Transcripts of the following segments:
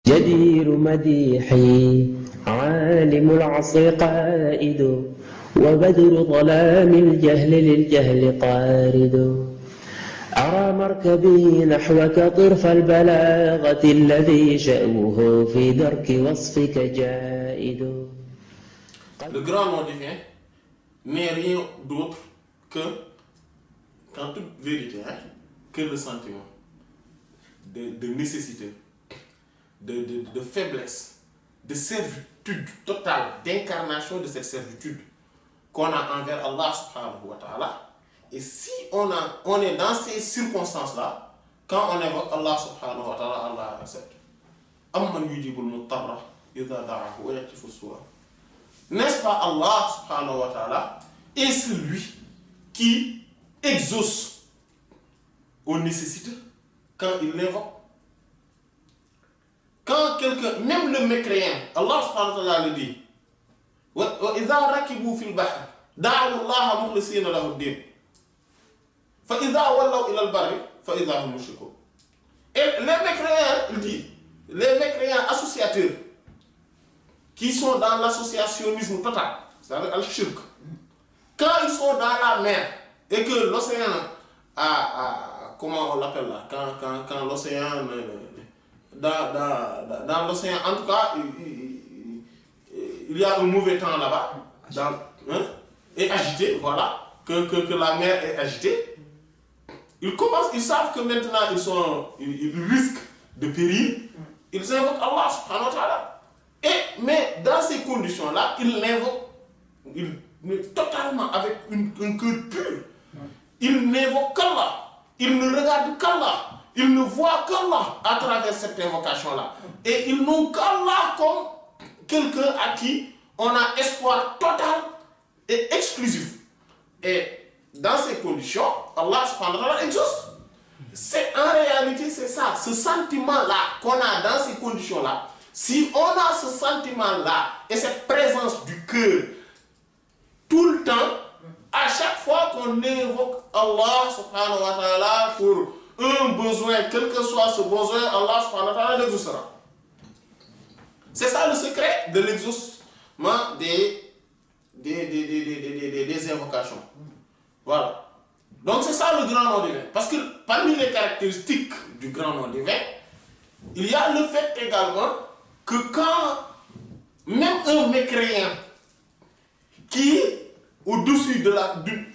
جدير مديحي عالم العصر قائد وبدر ظلام الجهل للجهل طارد أرى مركبي نحوك طرف البلاغة الذي شأوه في درك وصفك جائد. Le grand nom divin n'est rien d'autre que, qu'en toute vérité, que le sentiment de nécessité, de faiblesse, de servitude totale, d'incarnation de cette servitude qu'on a envers Allah subhanahu wa ta'ala. Et si on est dans ces circonstances-là, quand on évoque Allah subhanahu wa ta'ala, Allah accepte. Amman yujibul muttarra idha da'ahu wa yakshifu as-su'a. N'est-ce pas Allah subhanahu wa ta'ala est celui qui exauce aux nécessiteux quand il l'invoque. Quand quelqu'un, même le mécréant, Allah subhanahu wa ta'ala le dit, وَإِذَا رَكِبُوا فِي الْبَحْرِ دَعَوُا اللَّهَ مُخْلِصِينَ لَهُ الدِّينَ فَإِذَا وَلَّوْا إِلَى الْبَرِّ فَإِذَا هُمْ مُشْرِكُونَ. Et les mécréants, il dit, les mécréants associateurs qui sont dans l'associationnisme total, c'est-à-dire al-shirk, quand ils sont dans la mer et que l'océan comment on l'appelle là, quand l'océan, dans l'océan, en tout cas, il y a un mauvais temps là-bas, et agité, voilà, que la mer est agitée, ils savent que maintenant ils risquent de périr, ils invoquent Allah subhanahu wa ta'ala. Mais dans ces conditions-là, ils l'invoquent totalement avec un cœur pur. Ils n'invoquent qu'Allah, ils ne regardent qu'Allah, ils ne voient qu'Allah à travers cette invocation-là. Et ils n'ont qu'Allah comme quelqu'un à qui on a espoir total et exclusif. Et dans ces conditions, Allah subhanahu wa ta'ala exauce. En réalité, c'est ça, ce sentiment-là qu'on a dans ces conditions-là. Si on a ce sentiment-là et cette présence du cœur tout le temps, à chaque fois qu'on évoque Allah subhanahu wa ta'ala pour un besoin, quel que soit ce besoin, Allah subhanahu wa ta'ala l'exaucera. C'est ça le secret de l'exaucement des invocations. Voilà. Donc c'est ça le grand nom divin. Parce que parmi les caractéristiques du grand nom divin, il y a le fait également que quand même un mécréant qui est au-dessus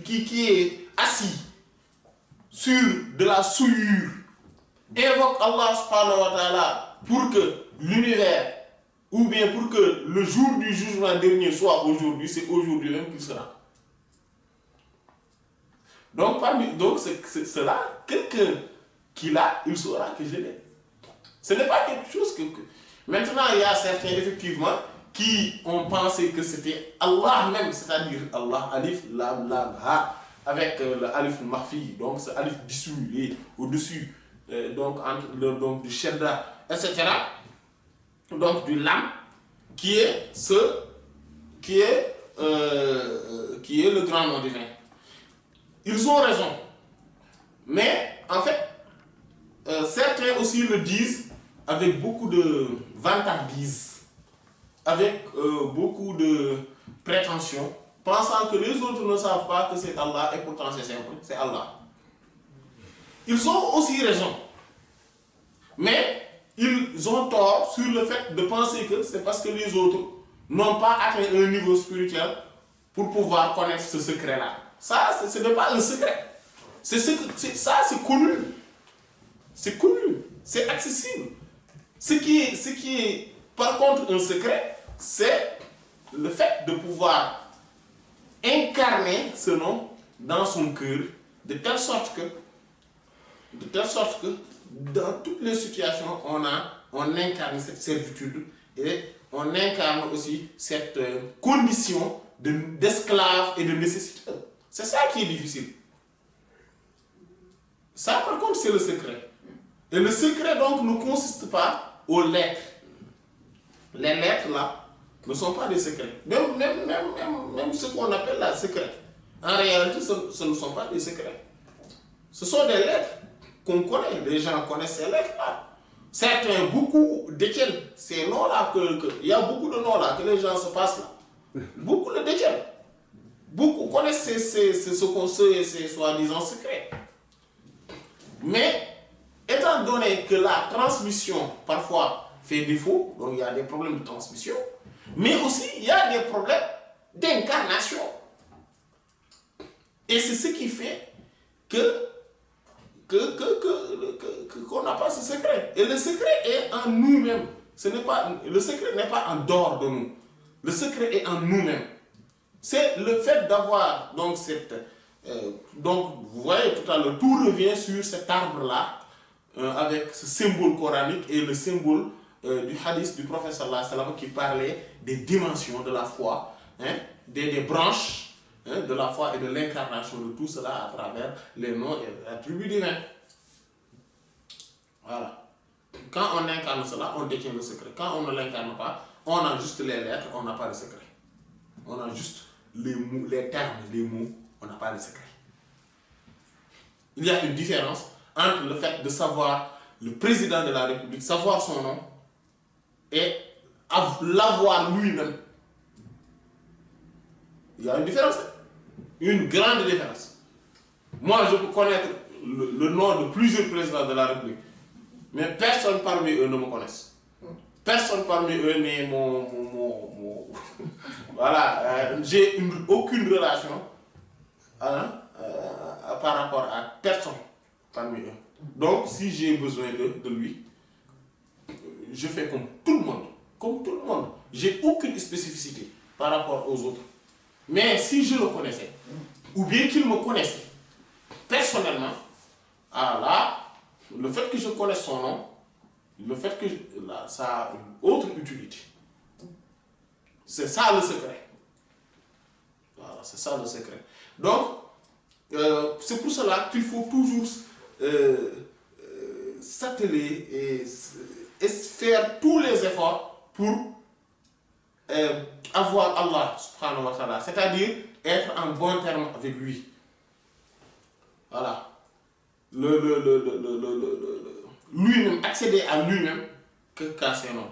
qui est assis sur de la souillure invoque Allah subhanahu wa ta'ala pour que l'univers ou bien pour que le jour du jugement dernier soit aujourd'hui, c'est aujourd'hui même qu'il sera. Donc c'est cela, quelqu'un qui l'a, il saura que je l'ai. Ce n'est pas quelque chose que... Maintenant, il y a certains, effectivement, qui ont pensé que c'était Allah même, c'est-à-dire Allah, alif, lam, ha, avec le alif mahfi, donc ce alif dissimulé au-dessus, donc entre du shadda, etc. Donc du lam, qui est le grand nom divin. Ils ont raison. Mais, en fait, certains aussi le disent avec beaucoup de vantardise, avec beaucoup de prétention, pensant que les autres ne savent pas que c'est Allah et pourtant c'est simple, c'est Allah. Ils ont aussi raison. Mais ils ont tort sur le fait de penser que c'est parce que les autres n'ont pas atteint un niveau spirituel pour pouvoir connaître ce secret-là. Ça, ce n'est pas un secret. Ça, c'est connu. C'est connu. C'est accessible. Ce qui est, par contre, un secret, c'est le fait de pouvoir incarner ce nom dans son cœur, de telle sorte que dans toutes les situations, on incarne cette servitude et on incarne aussi cette condition d'esclave et de nécessité. C'est ça qui est difficile. Ça, par contre, c'est le secret. Et le secret, donc, ne consiste pas aux lettres. Les lettres, là, ne sont pas des secrets. Même ce qu'on appelle là, secret. En réalité, ce ne sont pas des secrets. Ce sont des lettres qu'on connaît. Les gens connaissent ces lettres-là. Certains, beaucoup détiennent ces noms-là, il y a beaucoup de noms-là que les gens se passent là. Beaucoup le détiennent. Beaucoup connaissent ces soi-disant secrets. Mais, étant donné que la transmission, parfois, fait défaut, donc il y a des problèmes de transmission, mais aussi, il y a des problèmes d'incarnation. Et c'est ce qui fait qu'on n'a pas ce secret. Et le secret est en nous-mêmes. Le secret n'est pas en dehors de nous. Le secret est en nous-mêmes. C'est le fait d'avoir donc cette... donc vous voyez tout à l'heure, tout revient sur cet arbre-là, avec ce symbole coranique et le symbole du hadith du prophète sallallahu alayhi wa sallam qui parlait des dimensions de la foi, hein, des branches, hein, de la foi et de l'incarnation de tout cela à travers les noms et les attributs divins. Voilà. Quand on incarne cela, on détient le secret. Quand on ne l'incarne pas, on a juste les lettres, on n'a pas le secret. On a juste les mots, les termes, les mots, on n'a pas le secret. Il y a une différence entre le fait de savoir le président de la République, savoir son nom, et l'avoir lui-même. Il y a une différence. Une grande différence. Moi, je peux connaître le nom de plusieurs présidents de la République, mais personne parmi eux ne me connaisse. Personne parmi eux n'est voilà, j'ai aucune relation par rapport à personne parmi eux. Donc, si j'ai besoin de lui, je fais comme tout le monde. Comme tout le monde. J'ai aucune spécificité par rapport aux autres. Mais si je le connaissais, ou bien qu'il me connaissait personnellement, là, le fait que je connaisse son nom, le fait que là, ça a une autre utilité. C'est ça le secret. Voilà, c'est ça le secret. Donc, c'est pour cela qu'il faut toujours s'atteler et faire tous les efforts pour avoir Allah subhanahu wa ta'ala, c'est-à-dire être en bon terme avec lui. Voilà. Lui-même, accéder à lui-même qu'à ses noms.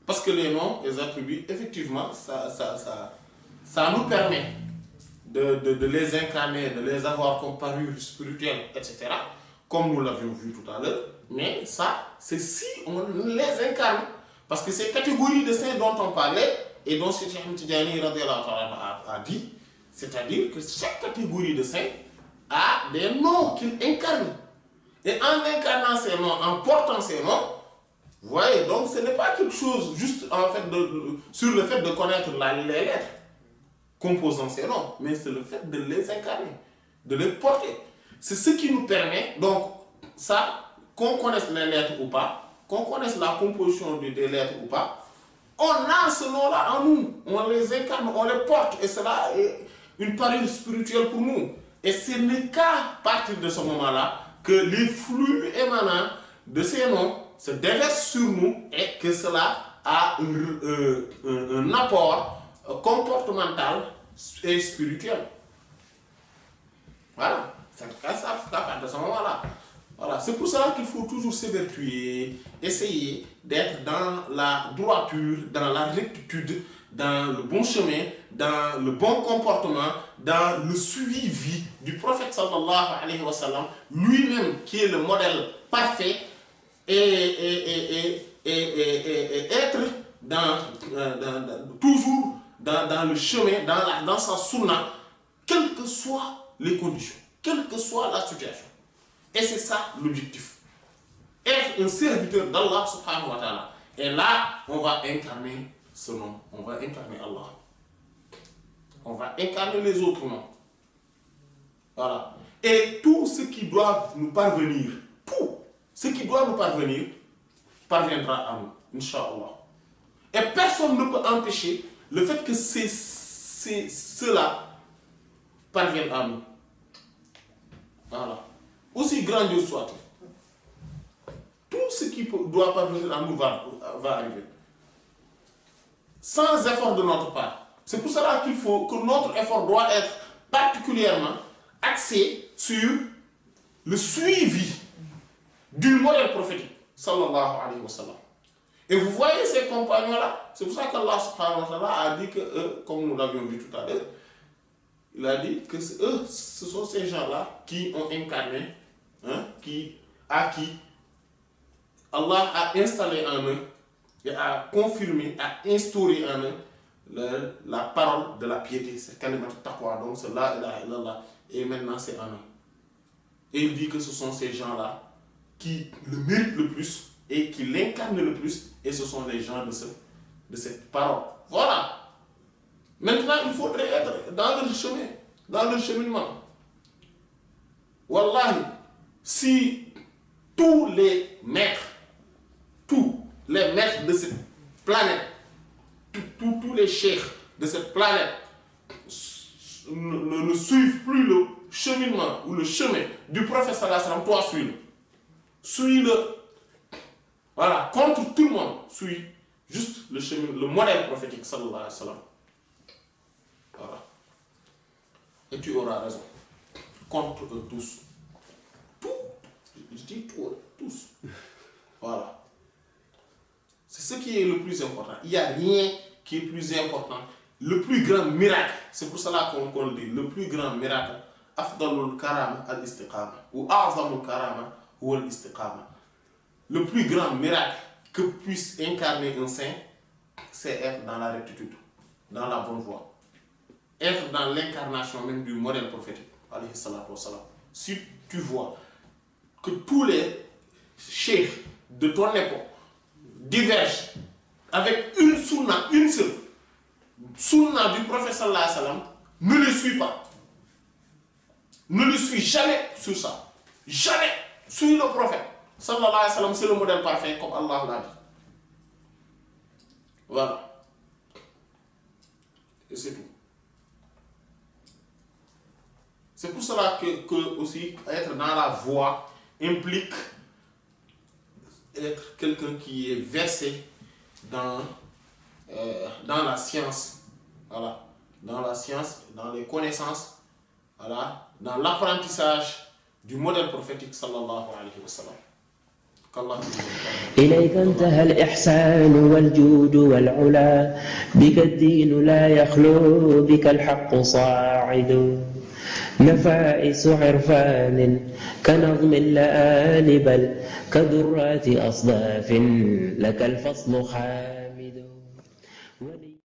Parce que les noms, les attributs, effectivement, ça nous permet de les incarner, de les avoir comme parure spirituelle, etc. Comme nous l'avions vu tout à l'heure. Mais ça, c'est si on les incarne. Parce que ces catégories de saints dont on parlait, et dont Cheikh Ahmed Tidjani a dit, c'est-à-dire que chaque catégorie de saints a des noms qu'il incarne. Et en incarnant ces noms, en portant ces noms, vous voyez, donc ce n'est pas quelque chose juste en fait sur le fait de connaître les lettres composant ces noms, mais c'est le fait de les incarner, de les porter. C'est ce qui nous permet, donc ça, qu'on connaisse les lettres ou pas, qu'on connaisse la composition des lettres ou pas, on a ce nom-là en nous, on les incarne, on les porte, et cela est une parure spirituelle pour nous. Et ce n'est qu'à partir de ce moment-là que les flux émanants de ces noms se déversent sur nous et que cela a un apport comportemental et spirituel. Voilà, c'est qu'à partir de ce moment-là. Voilà. C'est pour cela qu'il faut toujours s'évertuer, essayer d'être dans la droiture, dans la rectitude, dans le bon chemin, dans le bon comportement, dans le suivi du prophète sallallahu alayhi wa sallam, lui-même qui est le modèle parfait, et être toujours dans le chemin, dans sa sunna, quelles que soient les conditions, quelle que soit la situation. Et c'est ça l'objectif. Être un serviteur d'Allah subhanahu wa ta'ala. Et là, on va incarner ce nom. On va incarner Allah. On va incarner les autres noms. Voilà. Et tout ce qui doit nous parvenir, tout ce qui doit nous parvenir, parviendra à nous, Inch'Allah. Et personne ne peut empêcher le fait que cela parvienne à nous. Voilà. Aussi grandiose soit-il. Tout ce qui doit parvenir à nous va arriver. Sans effort de notre part. C'est pour cela qu'il faut que notre effort doit être particulièrement axé sur le suivi du modèle prophétique. sallallahu alayhi wa sallam. Et vous voyez ces compagnons-là, c'est pour ça qu'Allah subhanahu wa ta'ala a dit que eux, comme nous l'avions vu tout à l'heure, il a dit que eux, ce sont ces gens-là qui ont incarné, qui Allah a installé en eux et a confirmé, a instauré en eux la parole de la piété, c'est kalimat taqwa, donc c'est la ilaha illallah, et maintenant c'est en eux. Et il dit que ce sont ces gens-là qui le méritent le plus et qui l'incarnent le plus, et ce sont les gens de cette parole. Voilà. Maintenant, il faudrait être dans le chemin, dans le cheminement. Wallahi, si tous les maîtres de cette planète, tous les cheikhs de cette planète ne suivent plus le cheminement ou le chemin du prophète sallallahu alayhi wa sallam, toi suis-le. Suis-le. Voilà, contre tout le monde, suis juste le chemin, le modèle prophétique sallallahu alayhi wa sallam. Voilà. Et tu auras raison. Contre eux tous. Tout. Je dis tous. Voilà. C'est ce qui est le plus important. Il n'y a rien qui est plus important. Le plus grand miracle, c'est pour cela qu'on le dit, le plus grand miracle, afdalul karama al-istiqama, ou a'zamul karama ou al-istiqama. Le plus grand miracle que puisse incarner un saint, c'est être dans la rectitude, dans la bonne voie. Être dans l'incarnation même du modèle prophétique. Alayhi salatu wa salam. Si tu vois que tous les cheikhs de ton époque divergent avec une sunna, une seule sunna du prophète sallallahu alayhi wa sallam, ne le suis pas. Ne le suis jamais sur ça. Jamais. Suis le prophète sallallahu alayhi wa sallam, c'est le modèle parfait comme Allah l'a dit. Voilà. Et c'est tout. C'est pour cela que aussi être dans la voie implique être quelqu'un qui est versé dans la science, voilà, dans la science, dans les connaissances, voilà, dans l'apprentissage du modèle prophétique sallallahu alayhi wa sallam. إليك انتهى الإحسان والجود والعلا بك الدين لا يخلو بك الحق صاعد نفائس عرفان كنظم اللآل بل كذرات أصداف لك الفصل خالد